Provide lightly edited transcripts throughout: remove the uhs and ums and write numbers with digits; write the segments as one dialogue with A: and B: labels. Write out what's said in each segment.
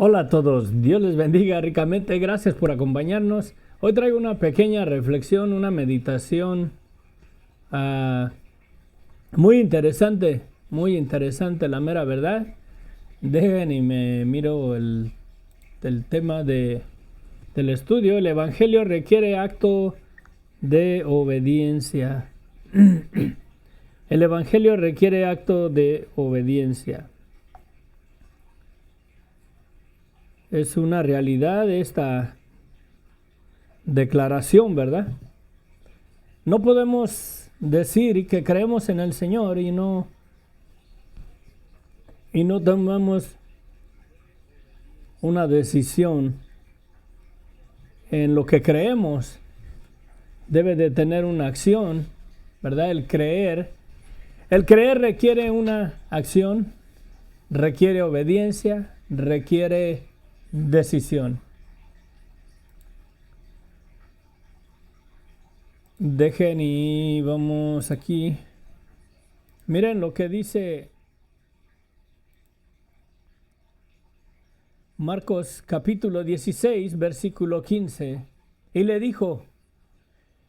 A: Hola a todos, Dios les bendiga ricamente, gracias por acompañarnos. Hoy traigo una pequeña reflexión, una meditación muy interesante, la mera verdad. Dejen y me miro el tema del estudio. El Evangelio requiere acto de obediencia. El Evangelio requiere acto de obediencia. Es una realidad esta declaración, ¿verdad? No podemos decir que creemos en el Señor y no tomamos una decisión en lo que creemos. Debe de tener una acción, ¿verdad? El creer requiere una acción, requiere obediencia, requiere decisión. Dejen y vamos aquí. Miren lo que dice Marcos capítulo 16, versículo 15. Y le dijo,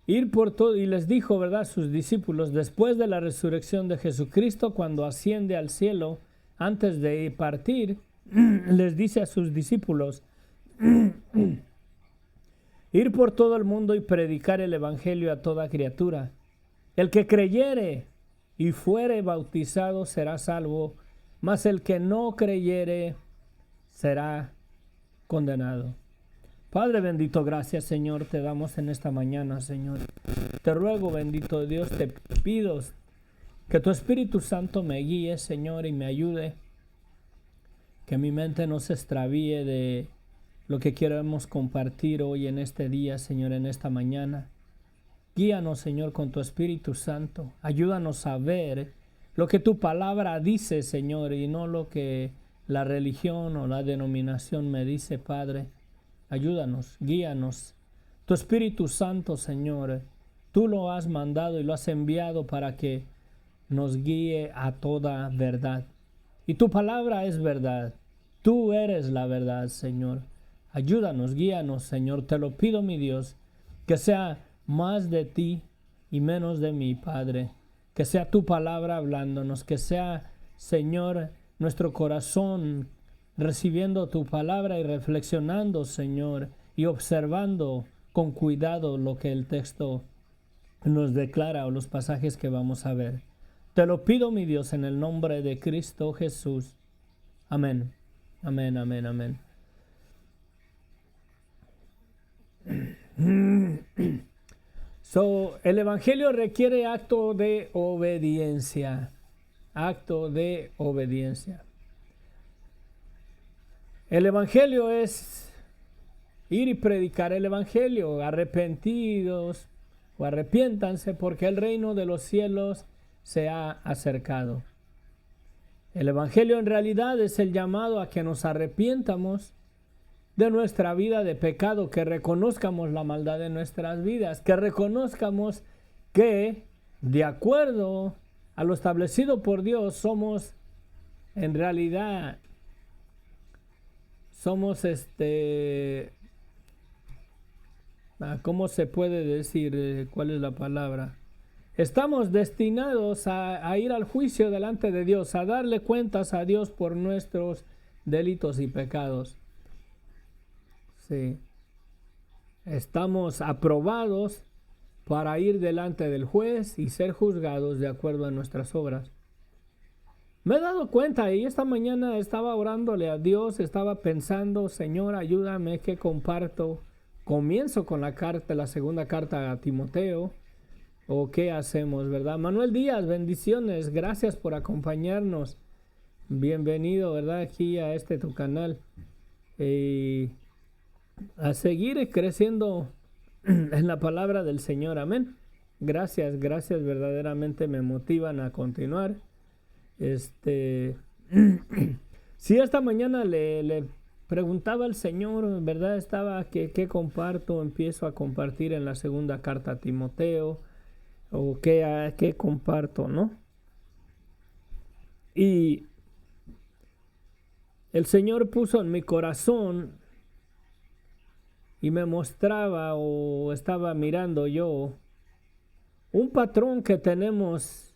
A: ir por todo, y les dijo, ¿verdad?, sus discípulos, después de la resurrección de Jesucristo, cuando asciende al cielo, antes de partir, les dice a sus discípulos, ir por todo el mundo y predicar el evangelio a toda criatura. El que creyere y fuere bautizado será salvo, mas el que no creyere será condenado. Padre bendito, gracias Señor, te damos en esta mañana, Señor. Te ruego, bendito Dios, te pido que tu Espíritu Santo me guíe, Señor, y me ayude. Que mi mente no se extravíe de lo que queremos compartir hoy en este día, Señor, en esta mañana. Guíanos, Señor, con tu Espíritu Santo. Ayúdanos a ver lo que tu palabra dice, Señor, y no lo que la religión o la denominación me dice, Padre. Ayúdanos, guíanos. Tu Espíritu Santo, Señor, tú lo has mandado y lo has enviado para que nos guíe a toda verdad. Y tu palabra es verdad. Tú eres la verdad, Señor. Ayúdanos, guíanos, Señor. Te lo pido, mi Dios, que sea más de ti y menos de mí, Padre. Que sea tu palabra hablándonos. Que sea, Señor, nuestro corazón recibiendo tu palabra y reflexionando, Señor, y observando con cuidado lo que el texto nos declara o los pasajes que vamos a ver. Te lo pido, mi Dios, en el nombre de Cristo Jesús. Amén. Amén, amén, amén. El Evangelio requiere acto de obediencia. Acto de obediencia. El Evangelio es ir y predicar el Evangelio. Arrepentidos o arrepiéntanse porque el reino de los cielos se ha acercado. El Evangelio en realidad es el llamado a que nos arrepientamos de nuestra vida de pecado, que reconozcamos la maldad de nuestras vidas, que reconozcamos que de acuerdo a lo establecido por Dios somos en realidad ¿cómo se puede decir? ¿Cuál es la palabra? estamos destinados a ir al juicio delante de Dios, a darle cuentas a Dios por nuestros delitos y pecados. Sí. Estamos aprobados para ir delante del juez y ser juzgados de acuerdo a nuestras obras. Me he dado cuenta y esta mañana estaba orándole a Dios, estaba pensando, Señor, ayúdame, ¿qué comparto? Comienzo con la segunda carta a Timoteo, o qué hacemos, ¿verdad? Manuel Díaz, bendiciones, gracias por acompañarnos. Bienvenido, ¿verdad? Aquí a tu canal. A seguir creciendo en la palabra del Señor, amén. Gracias, verdaderamente me motivan a continuar. Si esta mañana le preguntaba al Señor, ¿verdad? Estaba ¿qué comparto? Empiezo a compartir en la segunda carta a Timoteo, o qué comparto, ¿no? Y el Señor puso en mi corazón y me mostraba, o estaba mirando yo, un patrón que tenemos,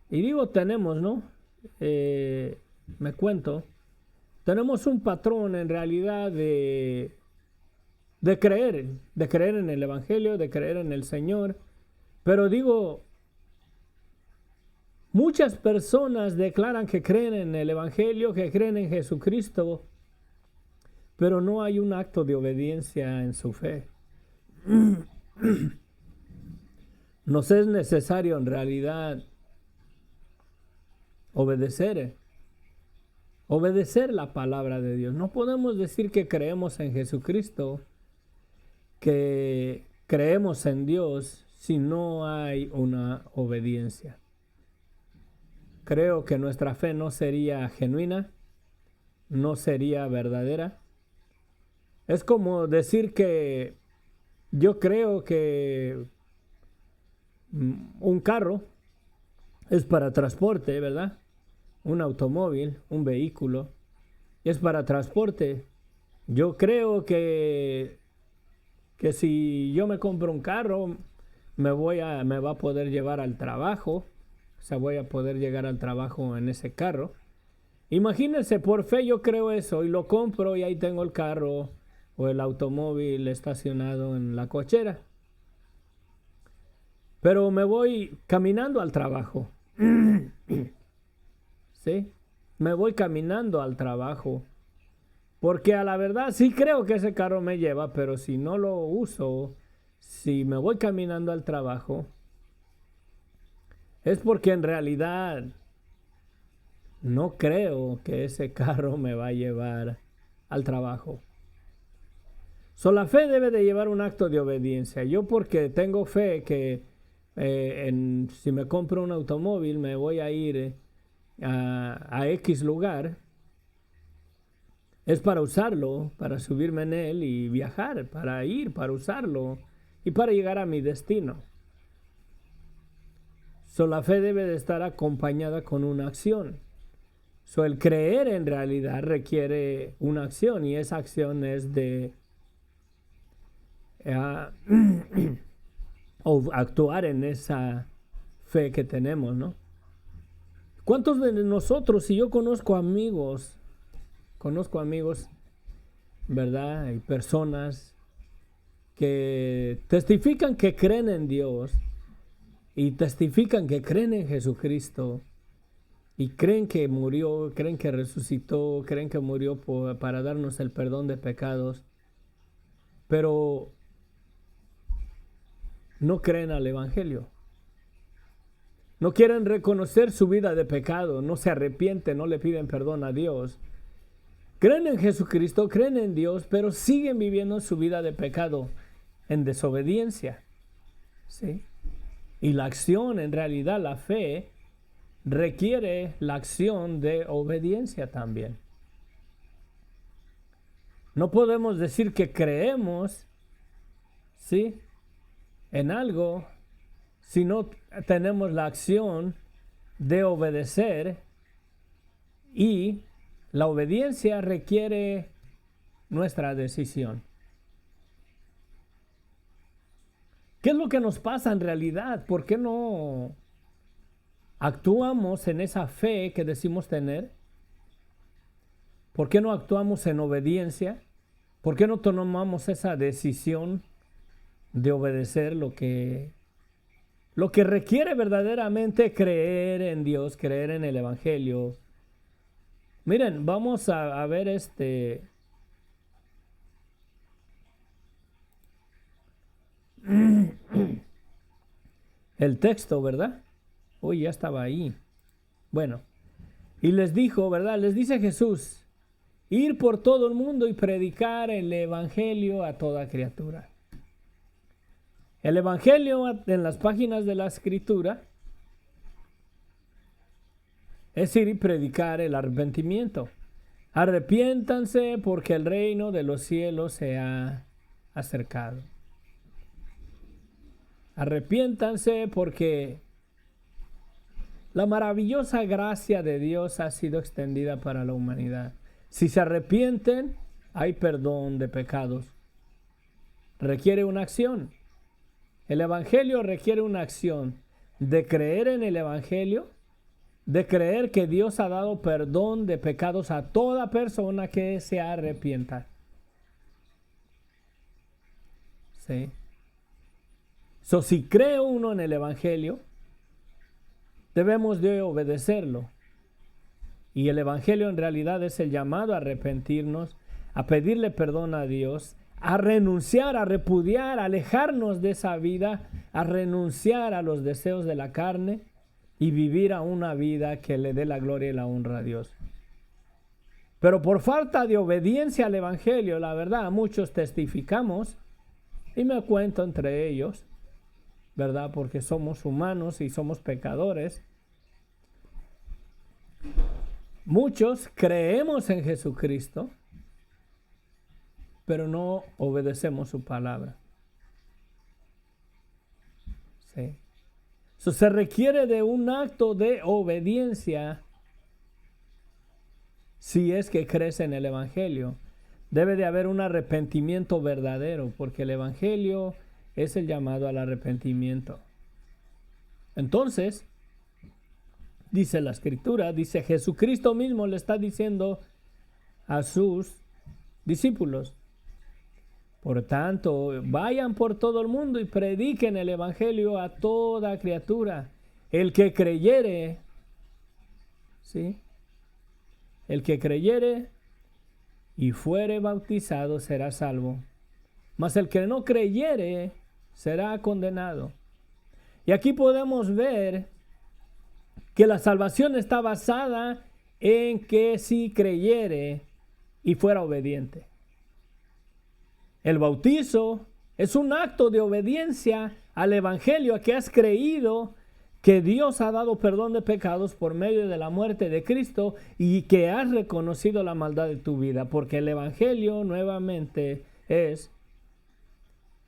A: y digo tenemos, ¿no? Me cuento, tenemos un patrón en realidad de creer en el Evangelio, de creer en el Señor, pero digo, muchas personas declaran que creen en el Evangelio, que creen en Jesucristo, pero no hay un acto de obediencia en su fe. Nos es necesario en realidad obedecer la palabra de Dios. No podemos decir que creemos en Jesucristo, que creemos en Dios, si no hay una obediencia. Creo que nuestra fe no sería genuina, no sería verdadera. Es como decir que yo creo que un carro es para transporte, ¿verdad? Un automóvil, un vehículo, es para transporte. Yo creo que si yo me compro un carro, me va a poder llevar al trabajo, o sea, voy a poder llegar al trabajo en ese carro. Imagínense, por fe yo creo eso y lo compro y ahí tengo el carro o el automóvil estacionado en la cochera. Pero me voy caminando al trabajo. ¿Sí? Me voy caminando al trabajo. Porque a la verdad sí creo que ese carro me lleva, pero si no lo uso, si me voy caminando al trabajo, es porque en realidad no creo que ese carro me va a llevar al trabajo. La fe debe de llevar un acto de obediencia. Yo porque tengo fe que si me compro un automóvil me voy a ir a X lugar, es para usarlo, para subirme en él y viajar, para usarlo y para llegar a mi destino. La fe debe de estar acompañada con una acción. El creer en realidad requiere una acción y esa acción es de o actuar en esa fe que tenemos, ¿no? ¿Cuántos de nosotros, si yo conozco amigos, ¿verdad? Hay personas que testifican que creen en Dios y testifican que creen en Jesucristo y creen que murió, creen que resucitó, creen que murió para darnos el perdón de pecados, pero no creen al Evangelio? No quieren reconocer su vida de pecado, no se arrepienten, no le piden perdón a Dios. Creen en Jesucristo, creen en Dios, pero siguen viviendo su vida de pecado en desobediencia. ¿Sí? Y la acción, en realidad, la fe, requiere la acción de obediencia también. No podemos decir que creemos, ¿sí?, en algo si no tenemos la acción de obedecer, y la obediencia requiere nuestra decisión. ¿Qué es lo que nos pasa en realidad? ¿Por qué no actuamos en esa fe que decimos tener? ¿Por qué no actuamos en obediencia? ¿Por qué no tomamos esa decisión de obedecer lo que requiere verdaderamente creer en Dios, creer en el Evangelio? Miren, vamos a ver el texto, ¿verdad? Uy, ya estaba ahí. Bueno, y les dijo, ¿verdad? Les dice Jesús, ir por todo el mundo y predicar el Evangelio a toda criatura. El Evangelio en las páginas de la Escritura es ir y predicar el arrepentimiento. Arrepiéntanse porque el reino de los cielos se ha acercado. Arrepiéntanse porque la maravillosa gracia de Dios ha sido extendida para la humanidad. Si se arrepienten, hay perdón de pecados. Requiere una acción. El Evangelio requiere una acción de creer en el Evangelio, de creer que Dios ha dado perdón de pecados a toda persona que se arrepienta. ¿Sí? Si cree uno en el Evangelio, debemos de obedecerlo. Y el Evangelio en realidad es el llamado a arrepentirnos, a pedirle perdón a Dios, a renunciar, a repudiar, a alejarnos de esa vida, a renunciar a los deseos de la carne y vivir a una vida que le dé la gloria y la honra a Dios. Pero por falta de obediencia al Evangelio, la verdad, muchos testificamos, y me cuento entre ellos, ¿verdad? Porque somos humanos y somos pecadores. Muchos creemos en Jesucristo, pero no obedecemos su palabra. Sí. Se requiere de un acto de obediencia si es que crees en el Evangelio. Debe de haber un arrepentimiento verdadero, porque el Evangelio es el llamado al arrepentimiento. Entonces, dice la Escritura, dice Jesucristo mismo le está diciendo a sus discípulos: por tanto, vayan por todo el mundo y prediquen el Evangelio a toda criatura. El que creyere, ¿sí? El que creyere y fuere bautizado será salvo, mas el que no creyere será condenado. Y aquí podemos ver que la salvación está basada en que si creyere y fuera obediente. El bautizo es un acto de obediencia al Evangelio, a que has creído que Dios ha dado perdón de pecados por medio de la muerte de Cristo y que has reconocido la maldad de tu vida, porque el Evangelio nuevamente es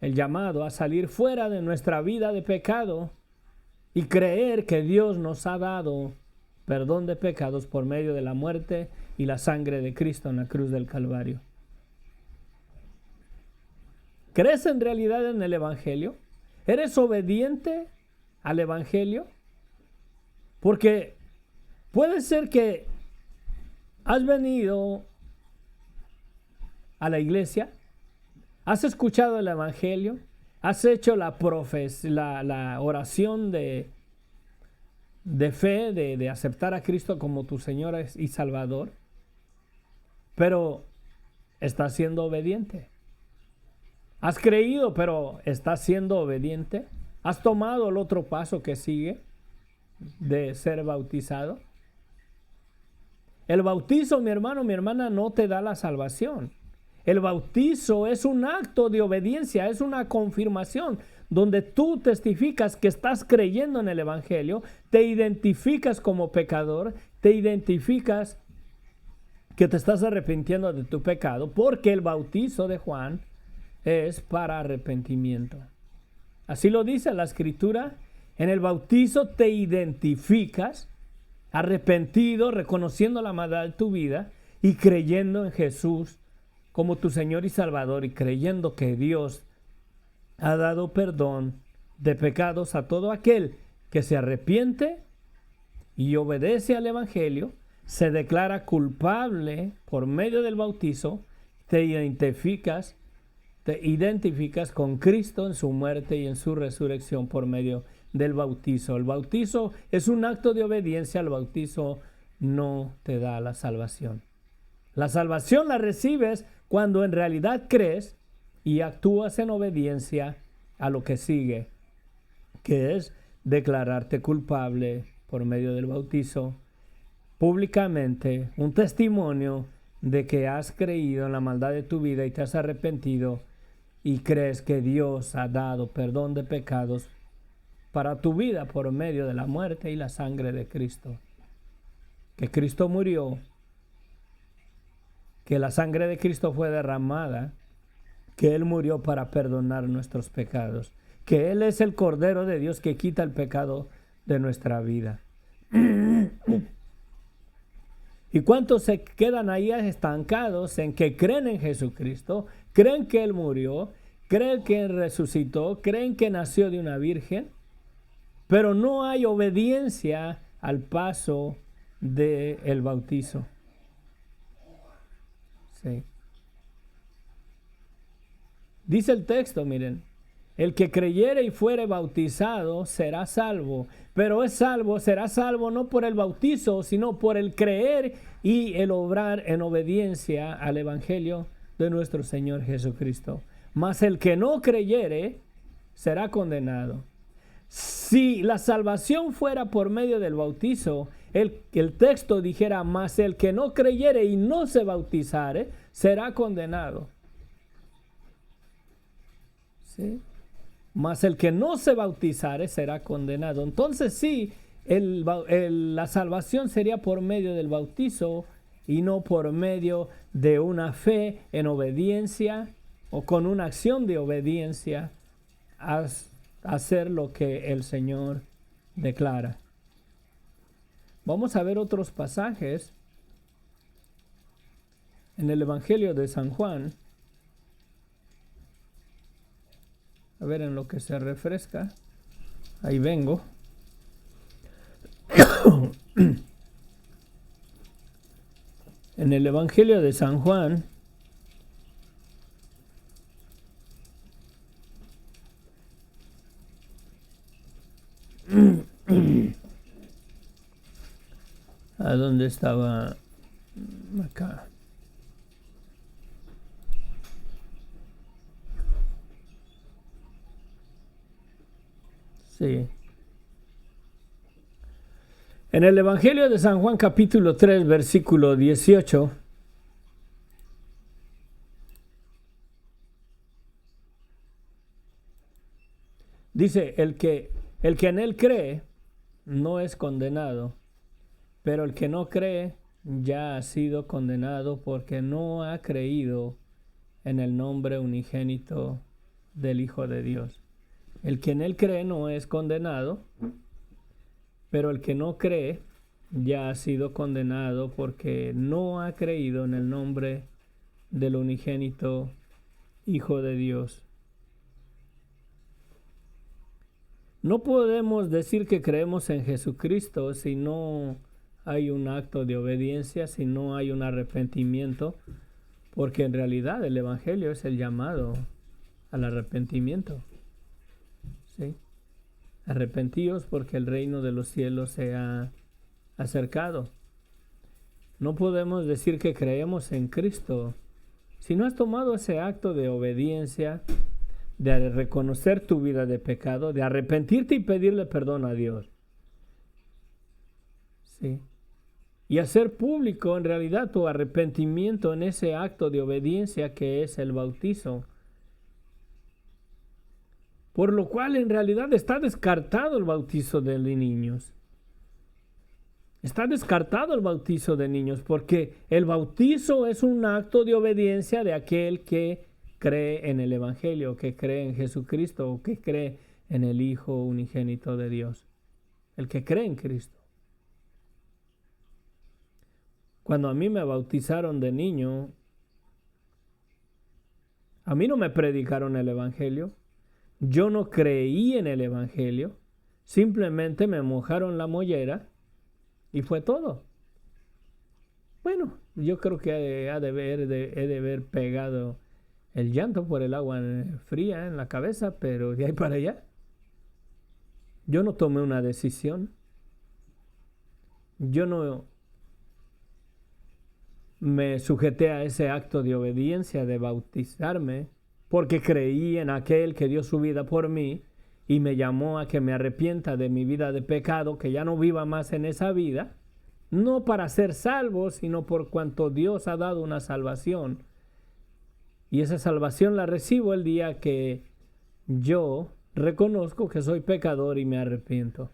A: el llamado a salir fuera de nuestra vida de pecado y creer que Dios nos ha dado perdón de pecados por medio de la muerte y la sangre de Cristo en la cruz del Calvario. ¿Crees en realidad en el Evangelio? ¿Eres obediente al Evangelio? Porque puede ser que has venido a la iglesia, has escuchado el Evangelio, has hecho la oración de fe, de aceptar a Cristo como tu Señor y Salvador, pero estás siendo obediente. Has creído, pero estás siendo obediente. ¿Has tomado el otro paso que sigue de ser bautizado? El bautizo, mi hermano, mi hermana, no te da la salvación. El bautizo es un acto de obediencia, es una confirmación donde tú testificas que estás creyendo en el Evangelio, te identificas como pecador, te identificas que te estás arrepintiendo de tu pecado, porque el bautizo de Juan es para arrepentimiento. Así lo dice la Escritura. En el bautizo te identificas arrepentido, reconociendo la maldad de tu vida y creyendo en Jesús como tu Señor y Salvador, y creyendo que Dios ha dado perdón de pecados a todo aquel que se arrepiente y obedece al Evangelio, se declara culpable por medio del bautizo, te identificas con Cristo en su muerte y en su resurrección por medio del bautizo. El bautizo es un acto de obediencia, el bautizo no te da la salvación. La salvación la recibes cuando en realidad crees y actúas en obediencia a lo que sigue, que es declararte culpable por medio del bautizo, públicamente, un testimonio de que has creído en la maldad de tu vida y te has arrepentido y crees que Dios ha dado perdón de pecados para tu vida por medio de la muerte y la sangre de Cristo. Que Cristo murió, que la sangre de Cristo fue derramada, que Él murió para perdonar nuestros pecados, que Él es el Cordero de Dios que quita el pecado de nuestra vida. ¿Y cuántos se quedan ahí estancados en que creen en Jesucristo, creen que Él murió, creen que Él resucitó, creen que nació de una virgen, pero no hay obediencia al paso del bautizo? Sí. Dice el texto, miren, el que creyere y fuere bautizado será salvo, pero será salvo no por el bautizo, sino por el creer y el obrar en obediencia al Evangelio de nuestro Señor Jesucristo. Mas el que no creyere será condenado. Si la salvación fuera por medio del bautizo, el texto dijera, mas el que no creyere y no se bautizare será condenado. ¿Sí? Mas el que no se bautizare será condenado. Entonces sí, la salvación sería por medio del bautizo y no por medio de una fe en obediencia o con una acción de obediencia a hacer lo que el Señor declara. Vamos a ver otros pasajes en el Evangelio de San Juan. A ver, en lo que se refresca. Ahí vengo. En el Evangelio de San Juan, ¿a dónde estaba? Acá. Sí. En el Evangelio de San Juan capítulo 3, versículo 18, dice, el que en él cree no es condenado, pero el que no cree ya ha sido condenado porque no ha creído en el nombre unigénito del Hijo de Dios. El que en él cree no es condenado, pero el que no cree ya ha sido condenado porque no ha creído en el nombre del unigénito Hijo de Dios. No podemos decir que creemos en Jesucristo si no hay un acto de obediencia, si no hay un arrepentimiento, porque en realidad el Evangelio es el llamado al arrepentimiento. ¿Sí? Arrepentíos porque el reino de los cielos se ha acercado. No podemos decir que creemos en Cristo si no has tomado ese acto de obediencia, de reconocer tu vida de pecado, de arrepentirte y pedirle perdón a Dios. ¿Sí? Y hacer público en realidad tu arrepentimiento en ese acto de obediencia que es el bautizo. Por lo cual en realidad está descartado el bautizo de niños. Está descartado el bautizo de niños porque el bautizo es un acto de obediencia de aquel que cree en el Evangelio, que cree en Jesucristo o que cree en el Hijo unigénito de Dios. El que cree en Cristo. Cuando a mí me bautizaron de niño, a mí no me predicaron el Evangelio. Yo no creí en el Evangelio, simplemente me mojaron la mollera y fue todo. Bueno, yo creo que he de haber pegado el llanto por el agua fría en la cabeza, pero de ahí para allá, yo no tomé una decisión. Yo no me sujeté a ese acto de obediencia de bautizarme porque creí en aquel que dio su vida por mí y me llamó a que me arrepienta de mi vida de pecado, que ya no viva más en esa vida, no para ser salvo, sino por cuanto Dios ha dado una salvación. Y esa salvación la recibo el día que yo reconozco que soy pecador y me arrepiento.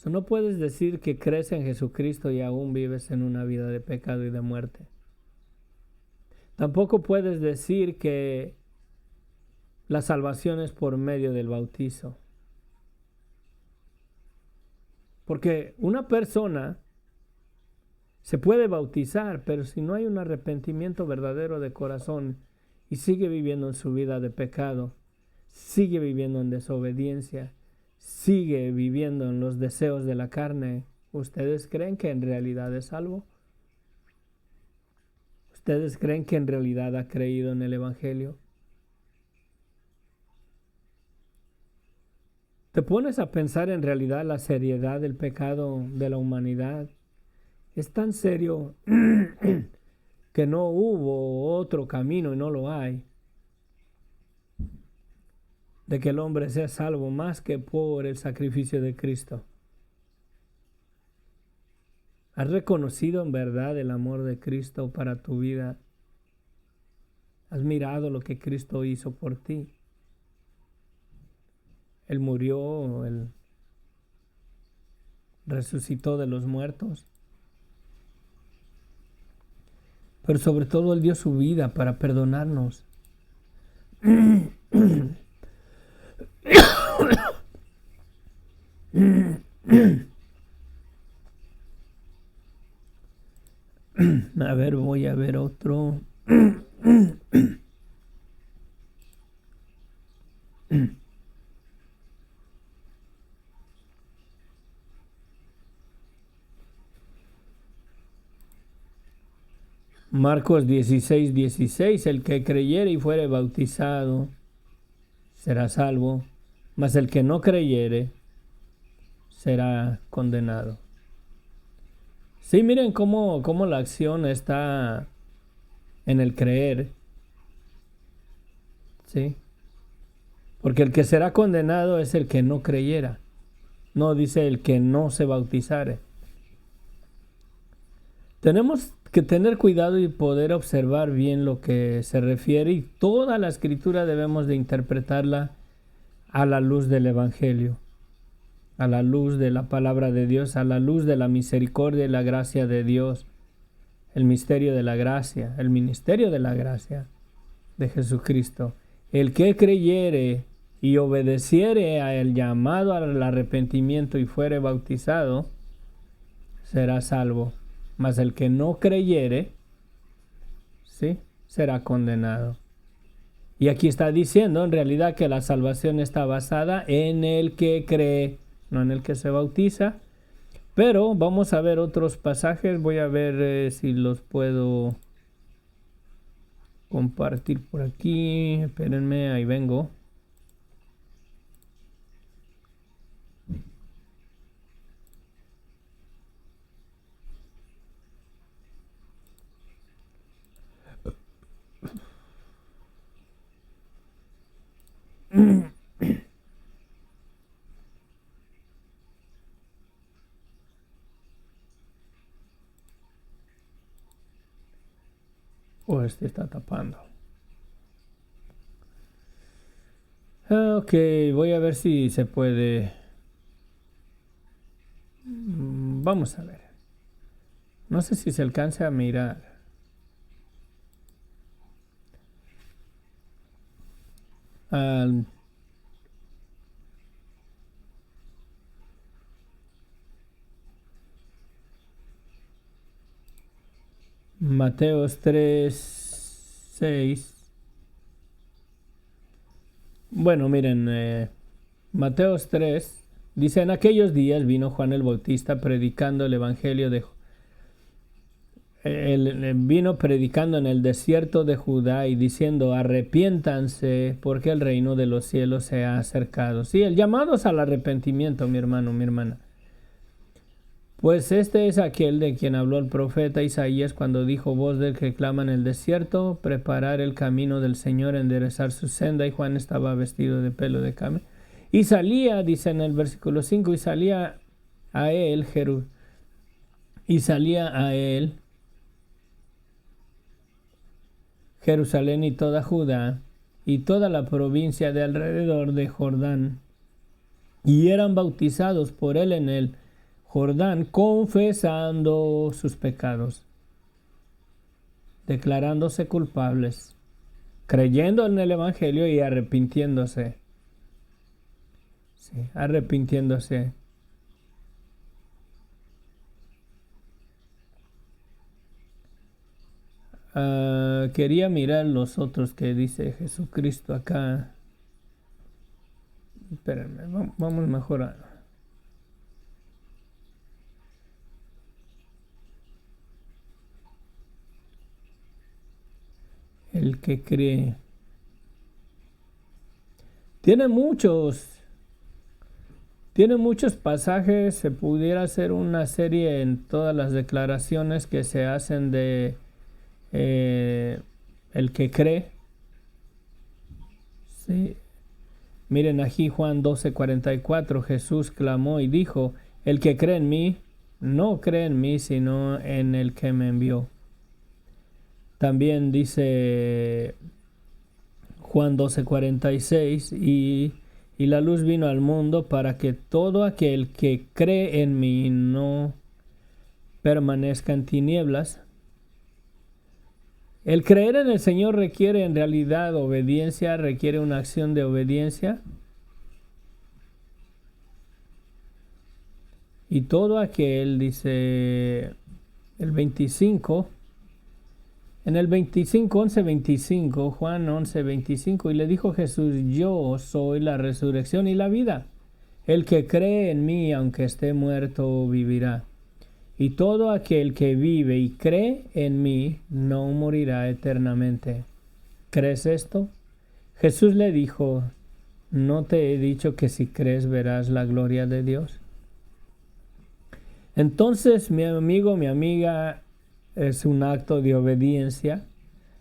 A: No puedes decir que crees en Jesucristo y aún vives en una vida de pecado y de muerte. Tampoco puedes decir que la salvación es por medio del bautizo. Porque una persona se puede bautizar, pero si no hay un arrepentimiento verdadero de corazón y sigue viviendo en su vida de pecado, sigue viviendo en desobediencia, sigue viviendo en los deseos de la carne, ¿ustedes creen que en realidad es salvo? ¿Ustedes creen que en realidad ha creído en el Evangelio? ¿Te pones a pensar en realidad la seriedad del pecado de la humanidad? Es tan serio que no hubo otro camino y no lo hay, de que el hombre sea salvo más que por el sacrificio de Cristo. ¿Has reconocido en verdad el amor de Cristo para tu vida? ¿Has mirado lo que Cristo hizo por ti? Él murió, Él resucitó de los muertos, pero sobre todo Él dio su vida para perdonarnos. A ver, voy a ver otro. Marcos 16:16, el que creyere y fuere bautizado será salvo, mas el que no creyere será condenado. Sí, miren cómo la acción está en el creer. Sí. Porque el que será condenado es el que no creyera. No dice el que no se bautizare. Tenemos que tener cuidado y poder observar bien lo que se refiere, y toda la escritura debemos de interpretarla a la luz del Evangelio, a la luz de la palabra de Dios, a la luz de la misericordia y la gracia de Dios, el misterio de la gracia, el ministerio de la gracia de Jesucristo. El que creyere y obedeciere a el llamado al arrepentimiento y fuere bautizado, será salvo. Mas el que no creyere, ¿sí?, será condenado. Y aquí está diciendo en realidad que la salvación está basada en el que cree, no en el que se bautiza. Pero vamos a ver otros pasajes. Voy a ver si los puedo compartir por aquí. Espérenme, ahí vengo. Oh, este está tapando. Ok, voy a ver si se puede. Vamos a ver. No sé si se alcanza a mirar. Mateos 3:6. Bueno, miren, Mateos 3 dice, en aquellos días vino Juan el Bautista predicando el evangelio vino predicando en el desierto de Judá y diciendo, arrepiéntanse porque el reino de los cielos se ha acercado. Sí, el llamado es al arrepentimiento, mi hermano, mi hermana. Pues este es aquel de quien habló el profeta Isaías cuando dijo, voz del que clama en el desierto, preparar el camino del Señor, enderezar su senda. Y Juan estaba vestido de pelo de camello. Y salía, dice en el versículo 5, y salía a él Jerusalén y toda Judá y toda la provincia de alrededor de Jordán, y eran bautizados por él en el Jordán, confesando sus pecados, declarándose culpables, creyendo en el evangelio y arrepintiéndose. Sí, arrepintiéndose. Quería mirar los otros que dice Jesucristo acá. Espérenme, vamos mejor a... El que cree. Tiene muchos pasajes. Se pudiera hacer una serie en todas las declaraciones que se hacen de el que cree. Sí. Miren aquí Juan 12:44, Jesús clamó y dijo, el que cree en mí, no cree en mí, sino en el que me envió. También dice Juan 12:46, y la luz vino al mundo para que todo aquel que cree en mí no permanezca en tinieblas. El creer en el Señor requiere en realidad obediencia, requiere una acción de obediencia. Y todo aquel, dice el 25, en el 25, 11:25, Juan 11:25, y le dijo Jesús, yo soy la resurrección y la vida. El que cree en mí, aunque esté muerto, vivirá. Y todo aquel que vive y cree en mí no morirá eternamente. ¿Crees esto? Jesús le dijo, ¿no te he dicho que si crees verás la gloria de Dios? Entonces, mi amigo, mi amiga, es un acto de obediencia.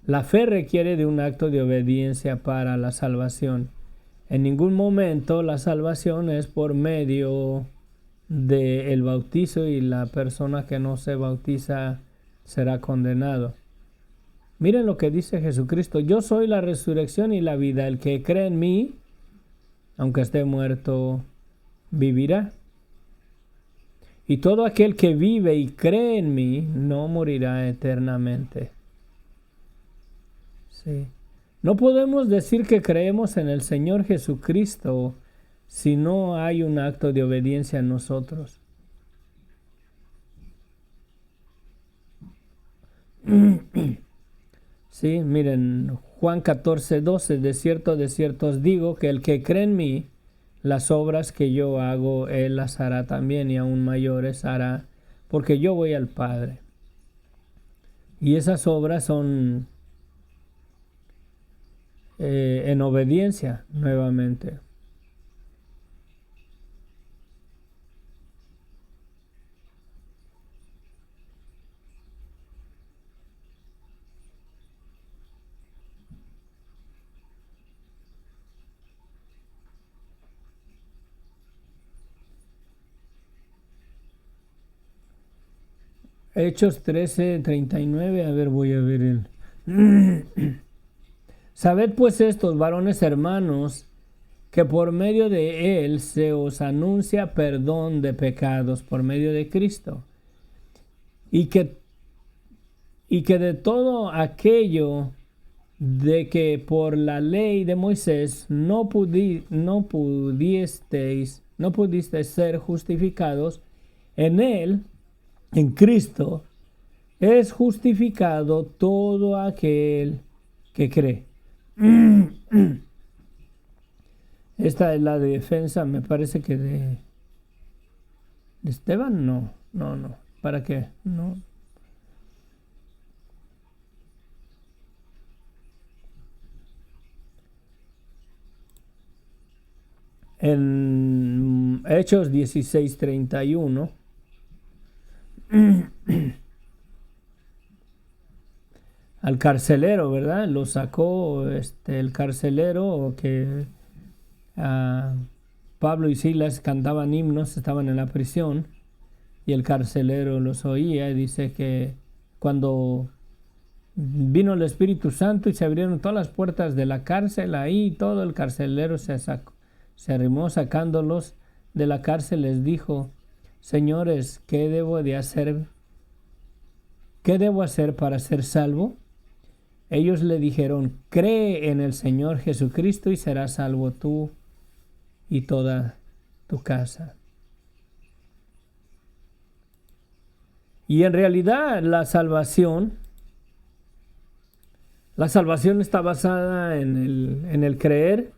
A: La fe requiere de un acto de obediencia para la salvación. En ningún momento la salvación es por medio del bautizo y la persona que no se bautiza será condenado. Miren lo que dice Jesucristo, yo soy la resurrección y la vida, el que cree en mí, aunque esté muerto, vivirá. Y todo aquel que vive y cree en mí no morirá eternamente. Sí. No podemos decir que creemos en el Señor Jesucristo si no hay un acto de obediencia en nosotros. Sí, miren, Juan 14:12, de cierto os digo que el que cree en mí, las obras que yo hago, él las hará también y aún mayores hará, porque yo voy al Padre. Y esas obras son en obediencia nuevamente. Hechos 13:39, a ver, voy a ver el... Sabed pues estos, varones hermanos, que por medio de él se os anuncia perdón de pecados por medio de Cristo, y que de todo aquello de que por la ley de Moisés no pudisteis ser justificados, en él, en Cristo, es justificado todo aquel que cree. Esta es la defensa, me parece que de Esteban, no. ¿Para qué? No. En Hechos 16:31, al carcelero, ¿verdad? Lo sacó el carcelero que Pablo y Silas cantaban himnos, estaban en la prisión y el carcelero los oía y dice que cuando vino el Espíritu Santo y se abrieron todas las puertas de la cárcel, ahí todo el carcelero se arrimó sacándolos de la cárcel, les dijo: señores, ¿qué debo hacer para ser salvo? Ellos le dijeron: cree en el Señor Jesucristo y serás salvo tú y toda tu casa. Y en realidad la salvación está basada en el creer.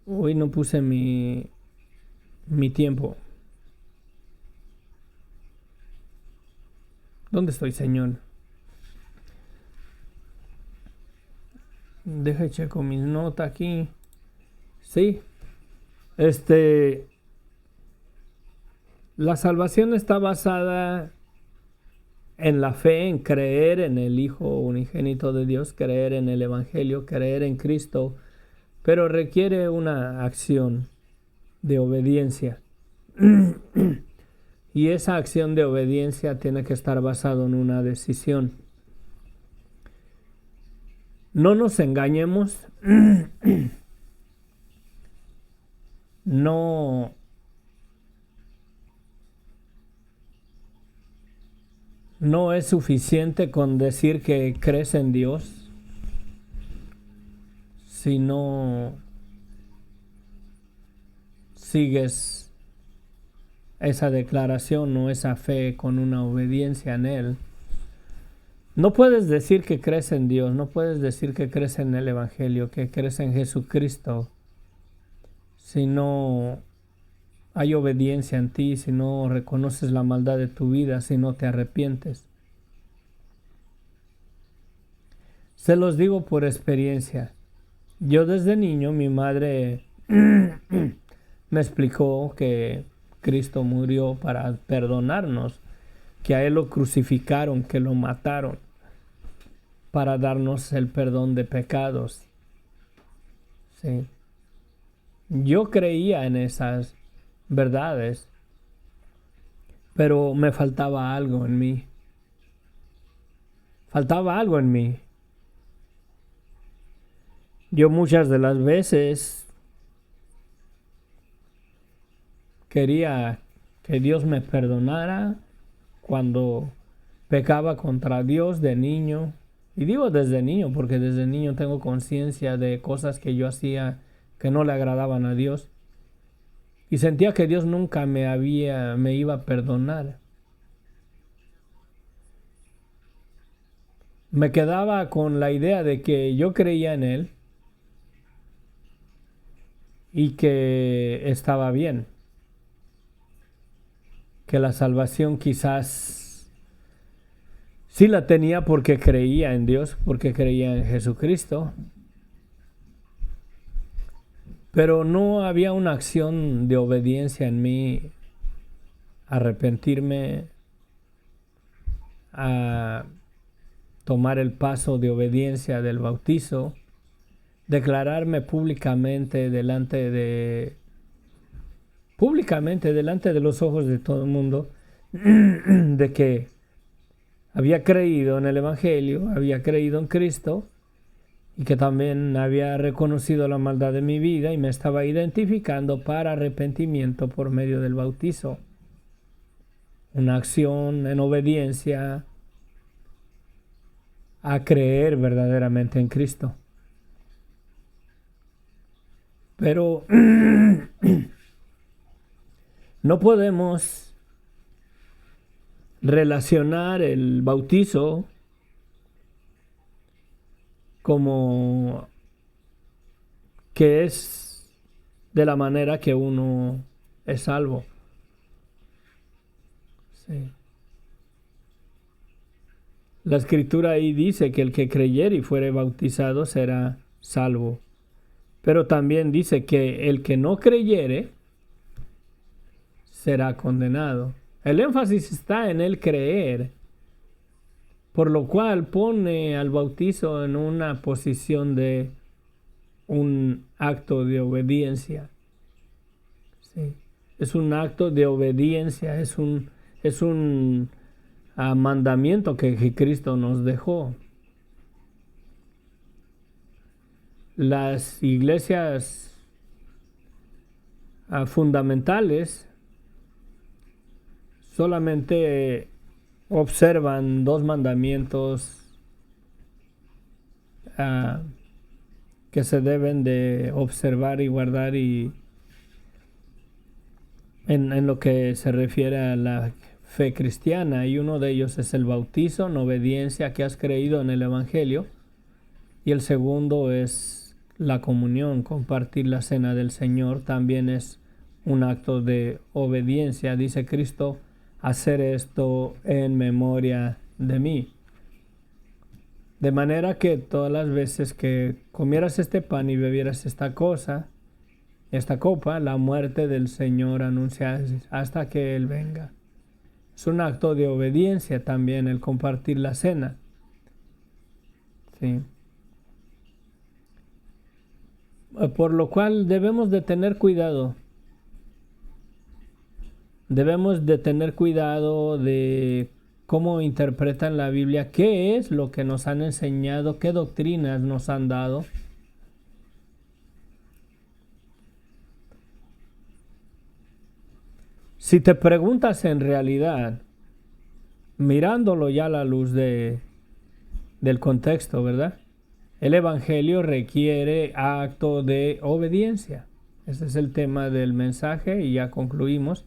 A: Hoy no puse mi tiempo. ¿Dónde estoy, Señor? Deja checo mis notas aquí. Sí. La salvación está basada en la fe, en creer en el Hijo unigénito de Dios, creer en el Evangelio, creer en Cristo, pero requiere una acción de obediencia. Y esa acción de obediencia tiene que estar basada en una decisión. No nos engañemos. No es suficiente con decir que crees en Dios si no sigues esa declaración o esa fe con una obediencia en Él. No puedes decir que crees en Dios, no puedes decir que crees en el Evangelio, que crees en Jesucristo, si no hay obediencia en ti, si no reconoces la maldad de tu vida, si no te arrepientes. Se los digo por experiencia. Yo desde niño, mi madre me explicó que Cristo murió para perdonarnos, que a Él lo crucificaron, que lo mataron, para darnos el perdón de pecados. Sí. Yo creía en esas verdades, pero me faltaba algo en mí. Yo muchas de las veces quería que Dios me perdonara cuando pecaba contra Dios de niño. Y digo desde niño porque desde niño tengo conciencia de cosas que yo hacía que no le agradaban a Dios. Y sentía que Dios nunca me iba a perdonar. Me quedaba con la idea de que yo creía en Él y que estaba bien. Que la salvación quizás sí la tenía porque creía en Dios, porque creía en Jesucristo. Pero no había una acción de obediencia en mí, arrepentirme, a tomar el paso de obediencia del bautizo, declararme públicamente delante de los ojos de todo el mundo de que había creído en el Evangelio, había creído en Cristo y que también había reconocido la maldad de mi vida y me estaba identificando para arrepentimiento por medio del bautizo. Una acción en obediencia a creer verdaderamente en Cristo. Pero no podemos relacionar el bautizo como que es de la manera que uno es salvo. Sí. La escritura ahí dice que el que creyere y fuere bautizado será salvo. Pero también dice que el que no creyere será condenado. El énfasis está en el creer, por lo cual pone al bautizo en una posición de un acto de obediencia. Sí. Es un acto de obediencia, es un mandamiento que Cristo nos dejó. Las iglesias fundamentales solamente observan 2 mandamientos que se deben de observar y guardar y en lo que se refiere a la fe cristiana, y uno de ellos es el bautizo en obediencia que has creído en el Evangelio, y el segundo es la comunión, compartir la cena del Señor, también es un acto de obediencia. Dice Cristo, hacer esto en memoria de mí. De manera que todas las veces que comieras este pan y bebieras esta copa, la muerte del Señor anuncias hasta que Él venga. Es un acto de obediencia también el compartir la cena. Sí. Por lo cual debemos de tener cuidado. Debemos de tener cuidado de cómo interpretan la Biblia, qué es lo que nos han enseñado, qué doctrinas nos han dado. Si te preguntas en realidad, mirándolo ya a la luz del contexto, ¿verdad? El Evangelio requiere acto de obediencia. Ese es el tema del mensaje y ya concluimos.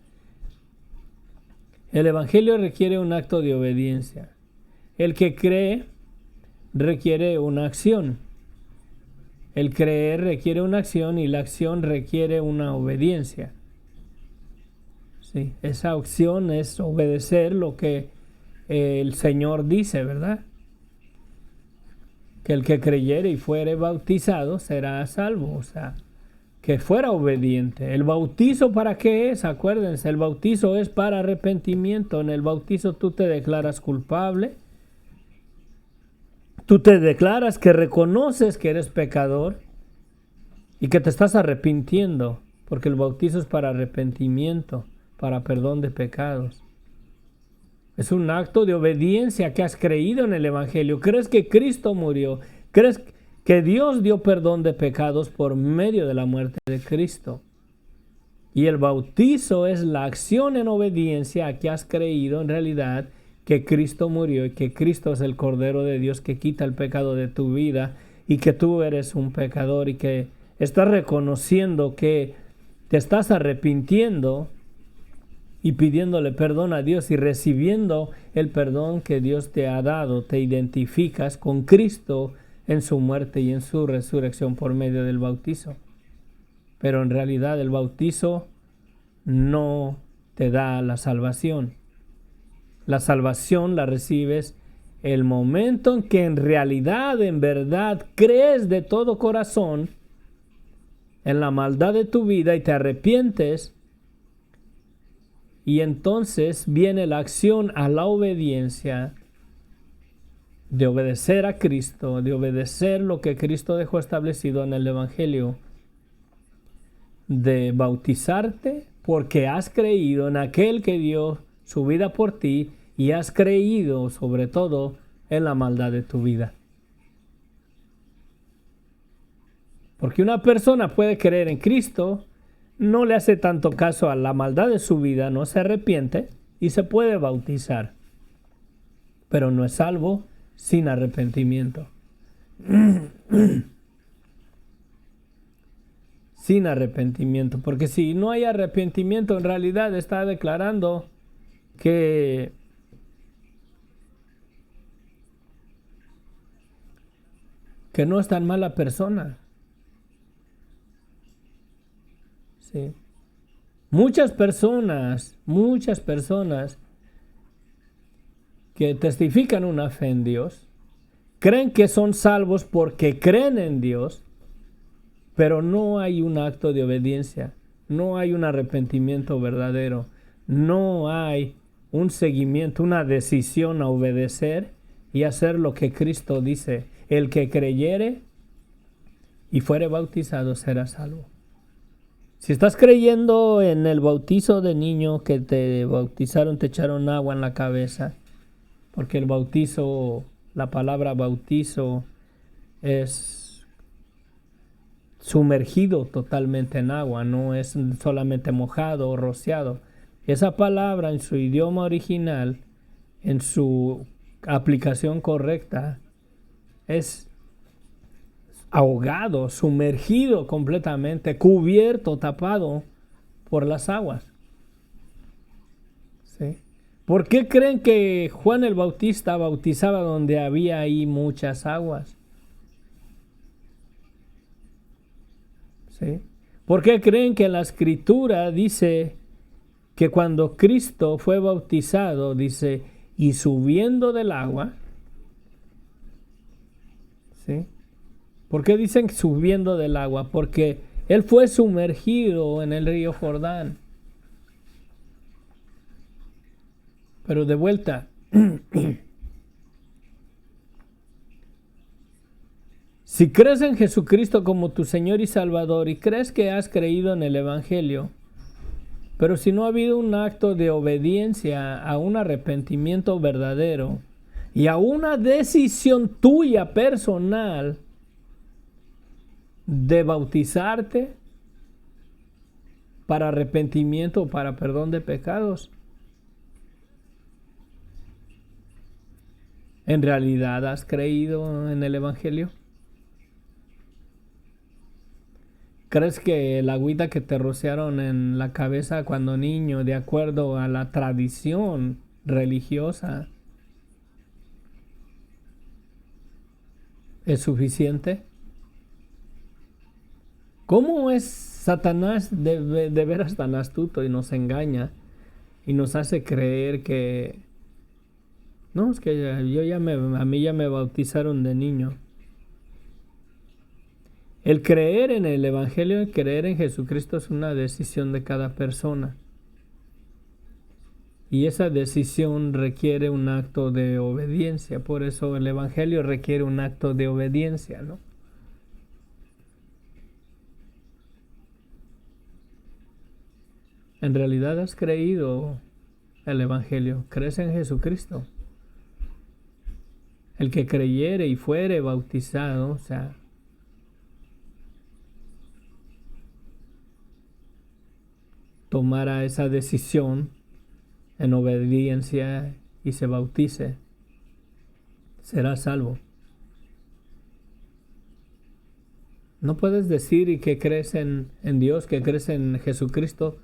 A: El Evangelio requiere un acto de obediencia. El que cree requiere una acción. El creer requiere una acción y la acción requiere una obediencia. Sí, esa opción es obedecer lo que el Señor dice, ¿verdad? Que el que creyere y fuere bautizado será salvo, o sea, que fuera obediente. ¿El bautizo para qué es? Acuérdense, el bautizo es para arrepentimiento. En el bautizo tú te declaras culpable, tú te declaras que reconoces que eres pecador y que te estás arrepintiendo, porque el bautizo es para arrepentimiento, para perdón de pecados. Es un acto de obediencia que has creído en el Evangelio. ¿Crees que Cristo murió? ¿Crees que Dios dio perdón de pecados por medio de la muerte de Cristo? Y el bautizo es la acción en obediencia a que has creído en realidad que Cristo murió y que Cristo es el Cordero de Dios que quita el pecado de tu vida y que tú eres un pecador y que estás reconociendo que te estás arrepintiendo y pidiéndole perdón a Dios y recibiendo el perdón que Dios te ha dado. Te identificas con Cristo en su muerte y en su resurrección por medio del bautizo. Pero en realidad el bautizo no te da la salvación. La salvación la recibes el momento en que en realidad, en verdad, crees de todo corazón en la maldad de tu vida y te arrepientes. Y entonces viene la acción a la obediencia de obedecer a Cristo, de obedecer lo que Cristo dejó establecido en el Evangelio, de bautizarte porque has creído en aquel que dio su vida por ti y has creído sobre todo en la maldad de tu vida. Porque una persona puede creer en Cristo, no le hace tanto caso a la maldad de su vida, no se arrepiente y se puede bautizar, pero no es salvo sin arrepentimiento. Sin arrepentimiento, porque si no hay arrepentimiento, en realidad está declarando que que no es tan mala persona. Sí. Muchas personas que testifican una fe en Dios, creen que son salvos porque creen en Dios, pero no hay un acto de obediencia, no hay un arrepentimiento verdadero, no hay un seguimiento, una decisión a obedecer y hacer lo que Cristo dice. El que creyere y fuere bautizado será salvo. Si estás creyendo en el bautizo de niño que te bautizaron, te echaron agua en la cabeza, porque el bautizo, la palabra bautizo es sumergido totalmente en agua, no es solamente mojado o rociado. Esa palabra en su idioma original, en su aplicación correcta, es ahogado, sumergido completamente, cubierto, tapado por las aguas. ¿Sí? ¿Por qué creen que Juan el Bautista bautizaba donde había ahí muchas aguas? ¿Sí? ¿Por qué creen que la Escritura dice que cuando Cristo fue bautizado, dice, y subiendo del agua? ¿Sí? ¿Por qué dicen subiendo del agua? Porque Él fue sumergido en el río Jordán. Pero de vuelta, si crees en Jesucristo como tu Señor y Salvador y crees que has creído en el Evangelio, pero si no ha habido un acto de obediencia a un arrepentimiento verdadero y a una decisión tuya personal de bautizarte para arrepentimiento o para perdón de pecados, ¿en realidad has creído en el Evangelio? ¿Crees que el agüita que te rociaron en la cabeza cuando niño, de acuerdo a la tradición religiosa, es suficiente? ¿Cómo es Satanás de veras tan astuto y nos engaña y nos hace creer que no, es que a mí ya me bautizaron de niño? El creer en el Evangelio, el creer en Jesucristo es una decisión de cada persona. Y esa decisión requiere un acto de obediencia. Por eso el Evangelio requiere un acto de obediencia, ¿no? En realidad has creído el Evangelio. ¿Crees en Jesucristo? El que creyere y fuere bautizado, o sea, tomara esa decisión en obediencia y se bautice, será salvo. No puedes decir que crees en Dios, que crees en Jesucristo,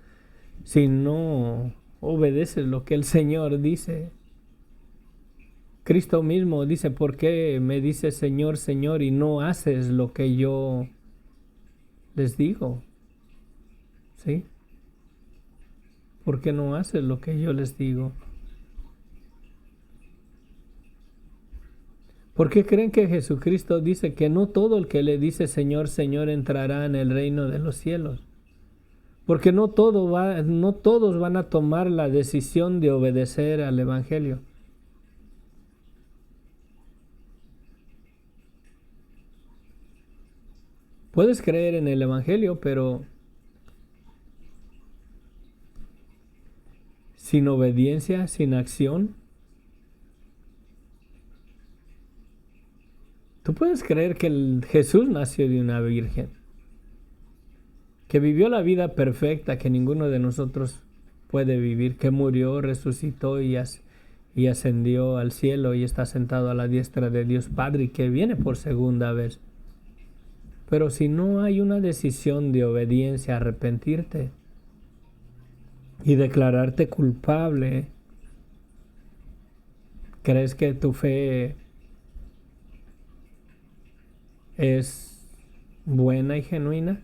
A: si no obedeces lo que el Señor dice. Cristo mismo dice, ¿por qué me dices Señor, Señor y no haces lo que yo les digo? ¿Sí? ¿Por qué no haces lo que yo les digo? ¿Por qué creen que Jesucristo dice que no todo el que le dice Señor, Señor entrará en el reino de los cielos? Porque no todos van a tomar la decisión de obedecer al Evangelio. Puedes creer en el Evangelio, pero sin obediencia, sin acción. Tú puedes creer que Jesús nació de una virgen, que vivió la vida perfecta que ninguno de nosotros puede vivir, que murió, resucitó y ascendió al cielo y está sentado a la diestra de Dios Padre y que viene por segunda vez. Pero si no hay una decisión de obediencia, arrepentirte y declararte culpable, ¿crees que tu fe es buena y genuina,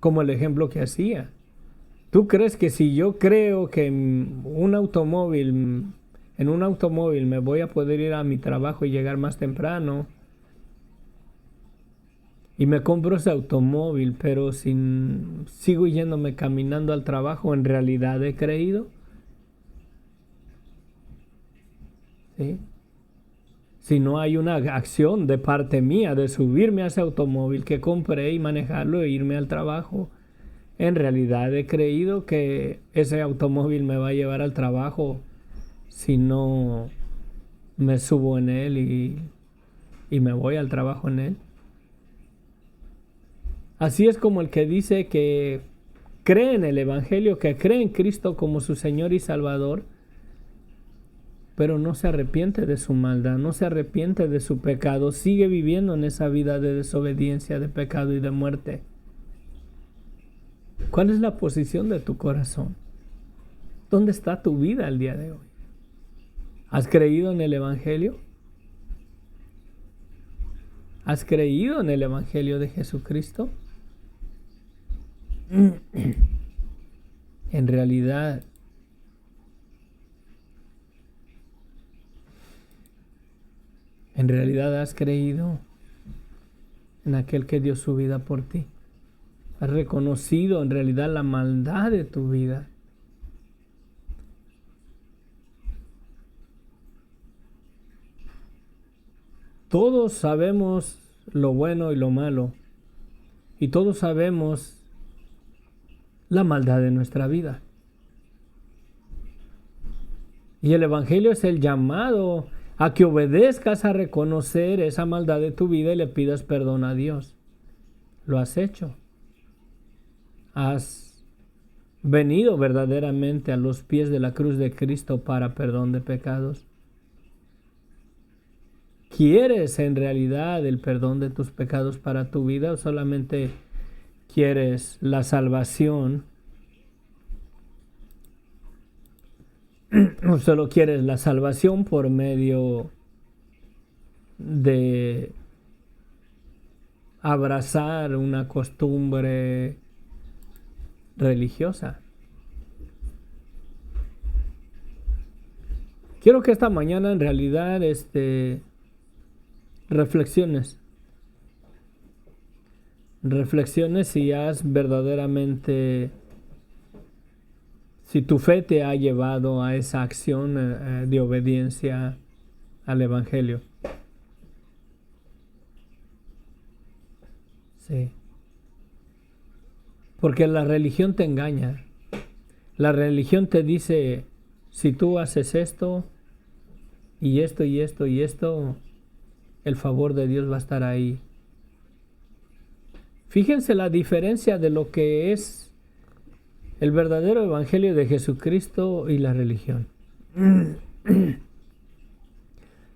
A: como el ejemplo que hacía. ¿Tú crees que si yo creo que en un automóvil me voy a poder ir a mi trabajo y llegar más temprano, y me compro ese automóvil, pero sigo yéndome caminando al trabajo, en realidad he creído? ¿Sí? Si no hay una acción de parte mía de subirme a ese automóvil que compré y manejarlo e irme al trabajo, en realidad he creído que ese automóvil me va a llevar al trabajo si no me subo en él y me voy al trabajo en él. Así es como el que dice que cree en el Evangelio, que cree en Cristo como su Señor y Salvador, pero no se arrepiente de su maldad, no se arrepiente de su pecado, sigue viviendo en esa vida de desobediencia, de pecado y de muerte. ¿Cuál es la posición de tu corazón? ¿Dónde está tu vida el día de hoy? ¿Has creído en el Evangelio? ¿Has creído en el Evangelio de Jesucristo? En realidad, has creído en aquel que dio su vida por ti. Has reconocido en realidad la maldad de tu vida. Todos sabemos lo bueno y lo malo, y todos sabemos la maldad de nuestra vida. Y el Evangelio es el llamado a que obedezcas a reconocer esa maldad de tu vida y le pidas perdón a Dios. ¿Lo has hecho? ¿Has venido verdaderamente a los pies de la cruz de Cristo para perdón de pecados? ¿Quieres en realidad el perdón de tus pecados para tu vida o solamente quieres la salvación? ¿O solo quieres la salvación por medio de abrazar una costumbre religiosa? Quiero que esta mañana en realidad reflexiones si has verdaderamente, si tu fe te ha llevado a esa acción de obediencia al Evangelio. Sí. Porque la religión te engaña. La religión te dice, si tú haces esto, y esto, y esto, y esto, el favor de Dios va a estar ahí. Fíjense la diferencia de lo que es el verdadero Evangelio de Jesucristo y la religión.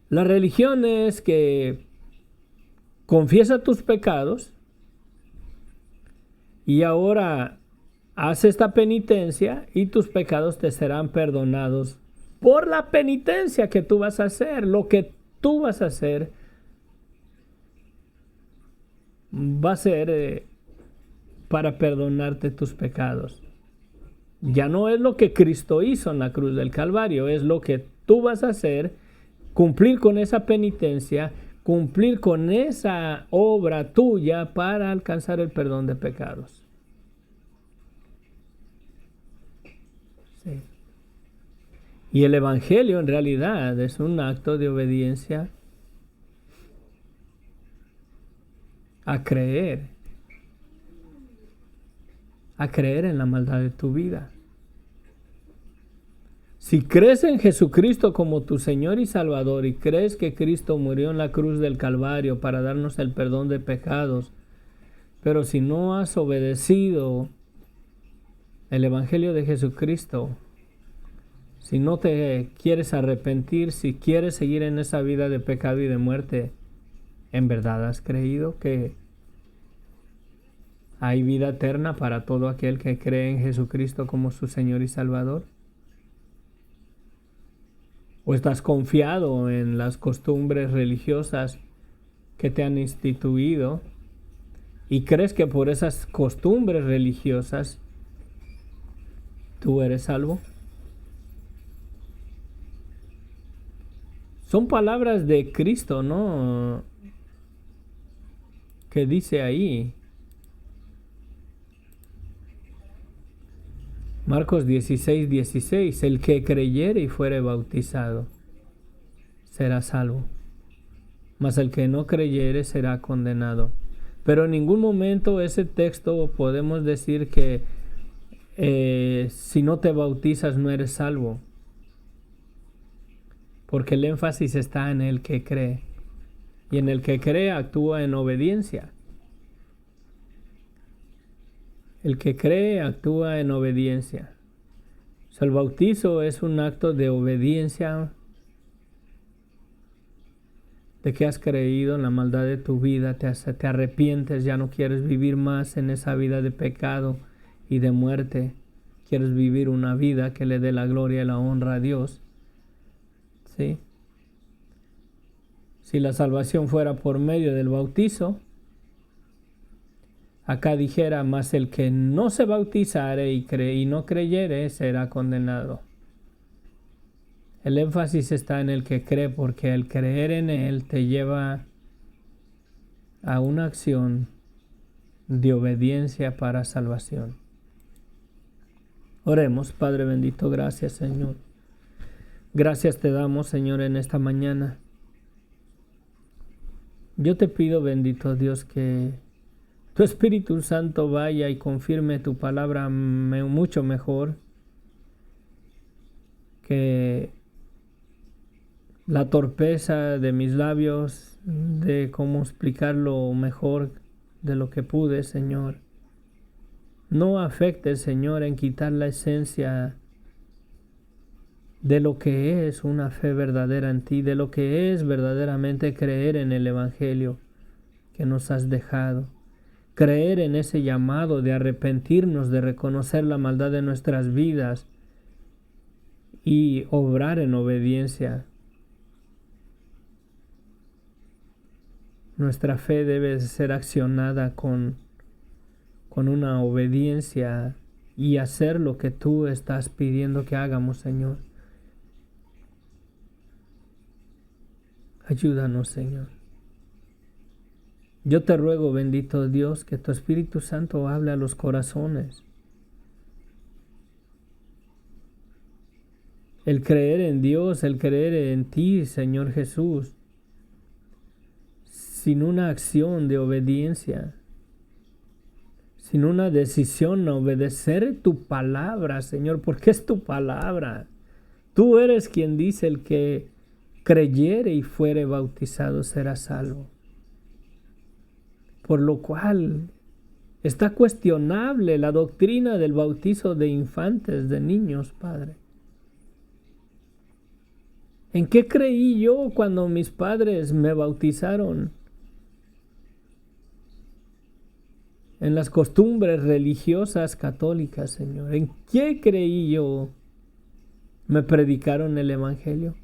A: La religión es que confiesa tus pecados y ahora haz esta penitencia y tus pecados te serán perdonados por la penitencia que tú vas a hacer. Lo que tú vas a hacer va a ser para perdonarte tus pecados. Ya no es lo que Cristo hizo en la cruz del Calvario, es lo que tú vas a hacer, cumplir con esa penitencia, cumplir con esa obra tuya para alcanzar el perdón de pecados. Sí. Y el Evangelio en realidad es un acto de obediencia a creer en la maldad de tu vida. Si crees en Jesucristo como tu Señor y Salvador y crees que Cristo murió en la cruz del Calvario para darnos el perdón de pecados, pero si no has obedecido el Evangelio de Jesucristo, si no te quieres arrepentir, si quieres seguir en esa vida de pecado y de muerte, ¿en verdad has creído que hay vida eterna para todo aquel que cree en Jesucristo como su Señor y Salvador? ¿O estás confiado en las costumbres religiosas que te han instituido y crees que por esas costumbres religiosas tú eres salvo? Son palabras de Cristo, ¿no? Que dice ahí. Marcos 16:16, el que creyere y fuere bautizado será salvo, mas el que no creyere será condenado. Pero en ningún momento ese texto podemos decir que si no te bautizas no eres salvo, porque el énfasis está en el que cree, y en el que cree actúa en obediencia. El que cree actúa en obediencia. O sea, el bautizo es un acto de obediencia, de que has creído en la maldad de tu vida, te arrepientes, ya no quieres vivir más en esa vida de pecado y de muerte. Quieres vivir una vida que le dé la gloria y la honra a Dios. ¿Sí? Si la salvación fuera por medio del bautizo, acá dijera, mas el que no se bautizare y no creyere será condenado. El énfasis está en el que cree, porque el creer en Él te lleva a una acción de obediencia para salvación. Oremos. Padre bendito, gracias Señor. Gracias te damos, Señor, en esta mañana. Yo te pido, bendito Dios, que tu Espíritu Santo vaya y confirme tu palabra mucho mejor que la torpeza de mis labios, de cómo explicarlo mejor de lo que pude, Señor. No afecte, Señor, en quitar la esencia de lo que es una fe verdadera en ti, de lo que es verdaderamente creer en el Evangelio que nos has dejado. Creer en ese llamado de arrepentirnos, de reconocer la maldad de nuestras vidas y obrar en obediencia. Nuestra fe debe ser accionada con una obediencia y hacer lo que tú estás pidiendo que hagamos, Señor. Ayúdanos, Señor. Yo te ruego, bendito Dios, que tu Espíritu Santo hable a los corazones. El creer en Dios, el creer en ti, Señor Jesús, sin una acción de obediencia, sin una decisión a obedecer tu palabra, Señor, porque es tu palabra. Tú eres quien dice, el que creyere y fuere bautizado será salvo. Por lo cual está cuestionable la doctrina del bautizo de infantes, de niños, Padre. ¿En qué creí yo cuando mis padres me bautizaron? En las costumbres religiosas católicas, Señor. ¿En qué creí yo? Me predicaron el Evangelio.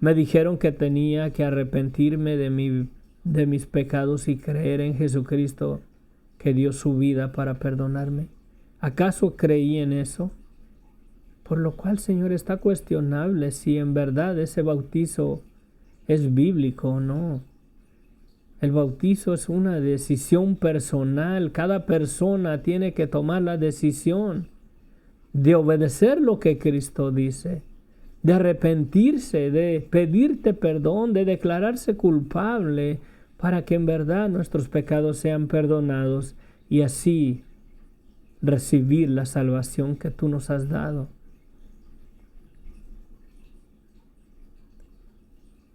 A: Me dijeron que tenía que arrepentirme de mis pecados y creer en Jesucristo, que dio su vida para perdonarme. ¿Acaso creí en eso? Por lo cual, Señor, está cuestionable si en verdad ese bautizo es bíblico o no. El bautizo es una decisión personal. Cada persona tiene que tomar la decisión de obedecer lo que Cristo dice, de arrepentirse, de pedirte perdón, de declararse culpable para que en verdad nuestros pecados sean perdonados y así recibir la salvación que tú nos has dado.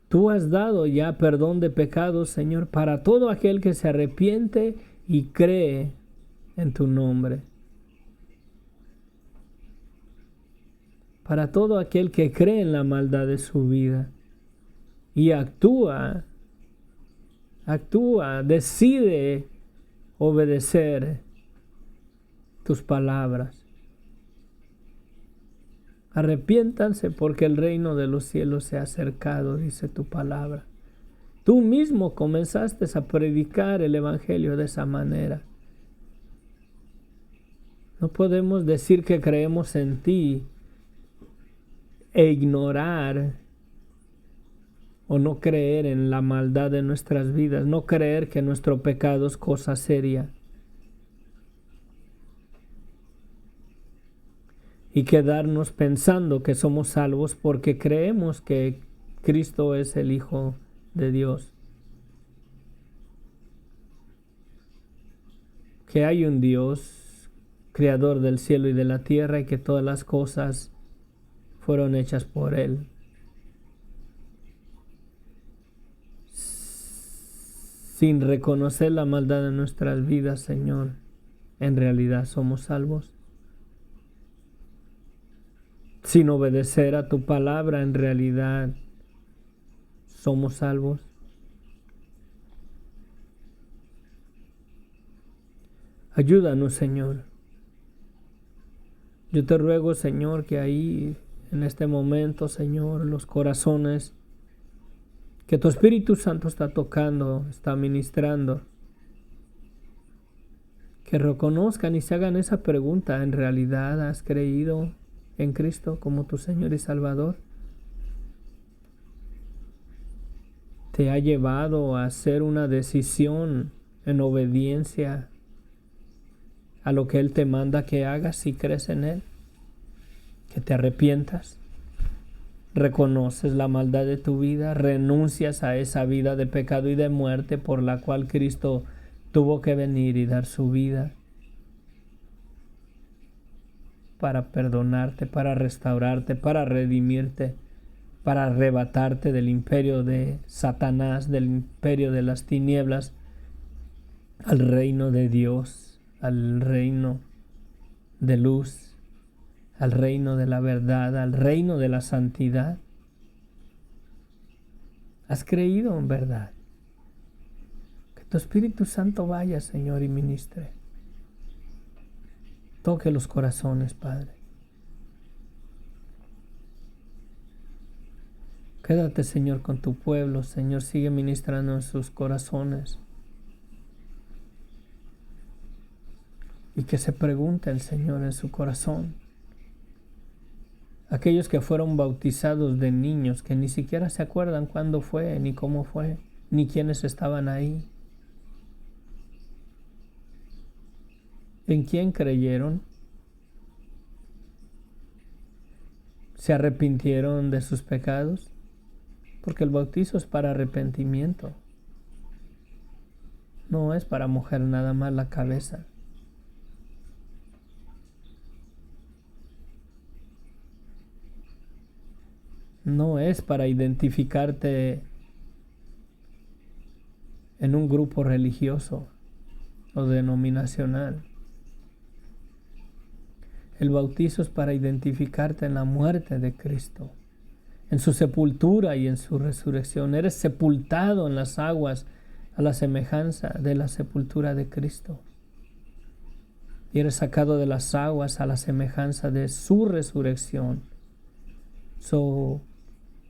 A: Tú has dado ya perdón de pecados, Señor, para todo aquel que se arrepiente y cree en tu nombre. Para todo aquel que cree en la maldad de su vida y actúa, decide obedecer tus palabras. Arrepiéntanse porque el reino de los cielos se ha acercado, dice tu palabra. Tú mismo comenzaste a predicar el evangelio de esa manera. No podemos decir que creemos en ti e ignorar o no creer en la maldad de nuestras vidas, no creer que nuestro pecado es cosa seria y quedarnos pensando que somos salvos porque creemos que Cristo es el Hijo de Dios, que hay un Dios creador del cielo y de la tierra y que todas las cosas fueron hechas por Él. Sin reconocer la maldad de nuestras vidas, Señor, en realidad somos salvos. Sin obedecer a tu palabra, en realidad somos salvos. Ayúdanos, Señor. Yo te ruego, Señor, que ahí, en este momento, Señor, los corazones que tu Espíritu Santo está tocando, está ministrando, que reconozcan y se hagan esa pregunta: ¿en realidad has creído en Cristo como tu Señor y Salvador? ¿Te ha llevado a hacer una decisión en obediencia a lo que Él te manda que hagas si crees en Él? Que te arrepientas, reconoces la maldad de tu vida, renuncias a esa vida de pecado y de muerte por la cual Cristo tuvo que venir y dar su vida para perdonarte, para restaurarte, para redimirte, para arrebatarte del imperio de Satanás, del imperio de las tinieblas, al reino de Dios, al reino de luz, al reino de la verdad, al reino de la santidad. ¿Has creído en verdad? Que tu Espíritu Santo vaya, Señor, y ministre. Toque los corazones, Padre. Quédate, Señor, con tu pueblo. Señor, sigue ministrando en sus corazones. Y que se pregunte el Señor en su corazón. Aquellos que fueron bautizados de niños, que ni siquiera se acuerdan cuándo fue, ni cómo fue, ni quiénes estaban ahí. ¿En quién creyeron? ¿Se arrepintieron de sus pecados? Porque el bautizo es para arrepentimiento. No es para mojar nada más la cabeza. No es para identificarte en un grupo religioso o denominacional. El bautizo es para identificarte en la muerte de Cristo, en su sepultura y en su resurrección. Eres sepultado en las aguas a la semejanza de la sepultura de Cristo. Y eres sacado de las aguas a la semejanza de su resurrección.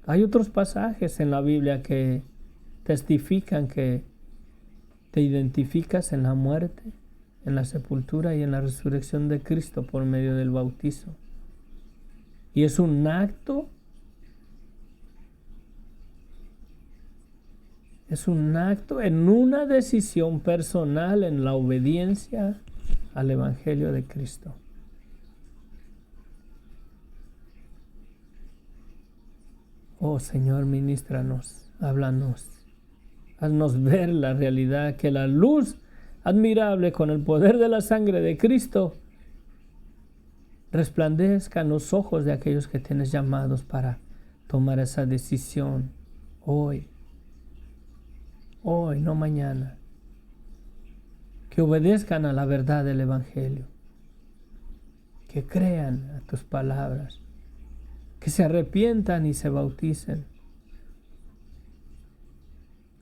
A: Hay otros pasajes en la Biblia que testifican que te identificas en la muerte, en la sepultura y en la resurrección de Cristo por medio del bautizo. Y es un acto, en una decisión personal en la obediencia al Evangelio de Cristo. Oh Señor, ministranos, háblanos, haznos ver la realidad, que la luz admirable con el poder de la sangre de Cristo resplandezca en los ojos de aquellos que tienes llamados para tomar esa decisión hoy, no mañana. Que obedezcan a la verdad del Evangelio, que crean a tus palabras, que se arrepientan y se bauticen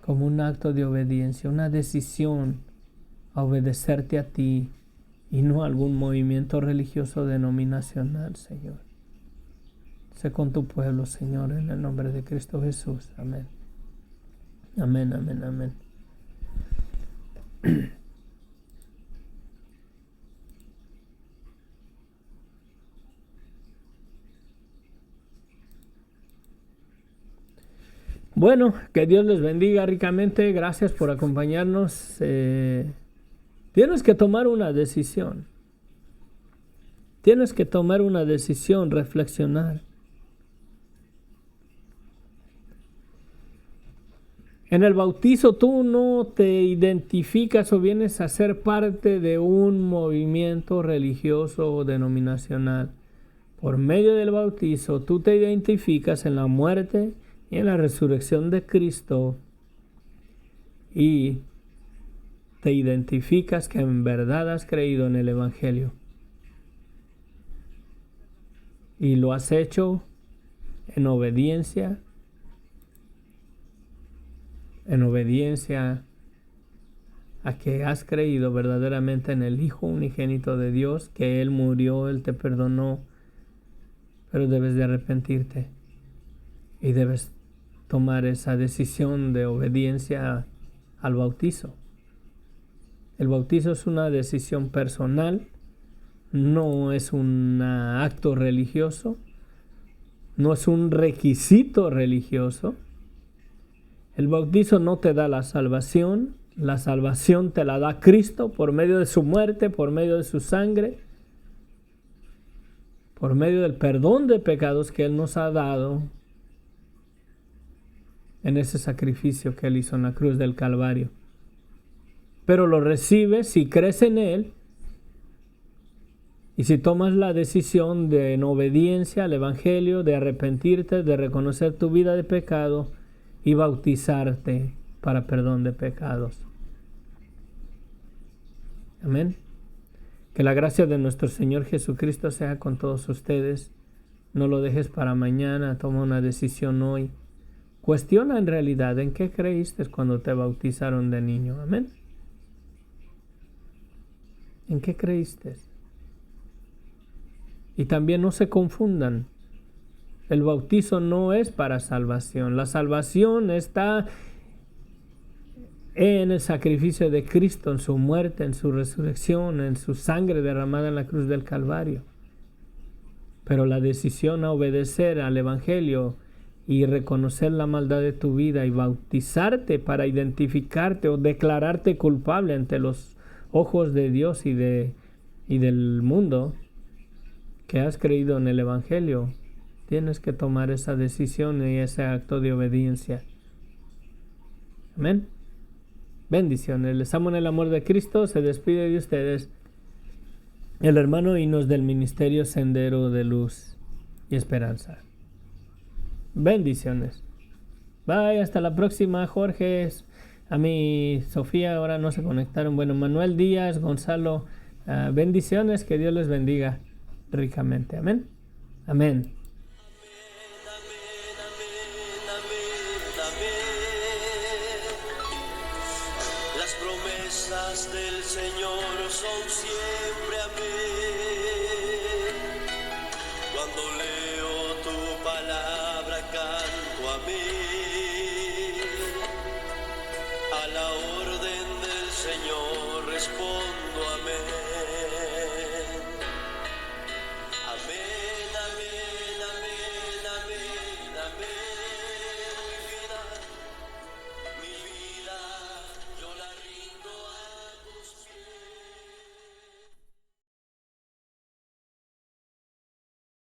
A: como un acto de obediencia, una decisión a obedecerte a ti y no a algún movimiento religioso denominacional, Señor. Sé con tu pueblo, Señor, en el nombre de Cristo Jesús. Amén. Amén, amén, amén. Bueno, que Dios les bendiga ricamente. Gracias por acompañarnos. Tienes que tomar una decisión. Tienes que tomar una decisión, reflexionar. En el bautizo tú no te identificas o vienes a ser parte de un movimiento religioso o denominacional. Por medio del bautizo tú te identificas en la muerte y en la resurrección de Cristo y te identificas que en verdad has creído en el Evangelio. Y lo has hecho en obediencia a que has creído verdaderamente en el Hijo unigénito de Dios, que Él murió, Él te perdonó, pero debes de arrepentirte y debes tomar esa decisión de obediencia al bautizo. El bautizo es una decisión personal, no es un acto religioso, no es un requisito religioso. El bautizo no te da la salvación te la da Cristo por medio de su muerte, por medio de su sangre, por medio del perdón de pecados que Él nos ha dado en ese sacrificio que Él hizo en la cruz del Calvario. Pero lo recibes si crees en Él y si tomas la decisión de en obediencia al Evangelio, de arrepentirte, de reconocer tu vida de pecado y bautizarte para perdón de pecados. Amén. Que la gracia de nuestro Señor Jesucristo sea con todos ustedes. No lo dejes para mañana, toma una decisión hoy. Cuestiona en realidad en qué creíste cuando te bautizaron de niño. Amén. ¿En qué creíste? Y también no se confundan. El bautizo no es para salvación. La salvación está en el sacrificio de Cristo, en su muerte, en su resurrección, en su sangre derramada en la cruz del Calvario. Pero la decisión a obedecer al Evangelio y reconocer la maldad de tu vida y bautizarte para identificarte o declararte culpable ante los ojos de Dios y del mundo que has creído en el Evangelio, tienes que tomar esa decisión y ese acto de obediencia. Amén. Bendiciones. Les amo en el amor de Cristo. Se despide de ustedes el hermano Hinos del Ministerio Sendero de Luz y Esperanza. Bendiciones. Bye. Hasta la próxima. Jorge, a mí, Sofía, ahora no se conectaron. Bueno, Manuel Díaz, Gonzalo, bendiciones. Que Dios les bendiga ricamente. Amén. Amén.
B: Las promesas del Señor son siempre amén.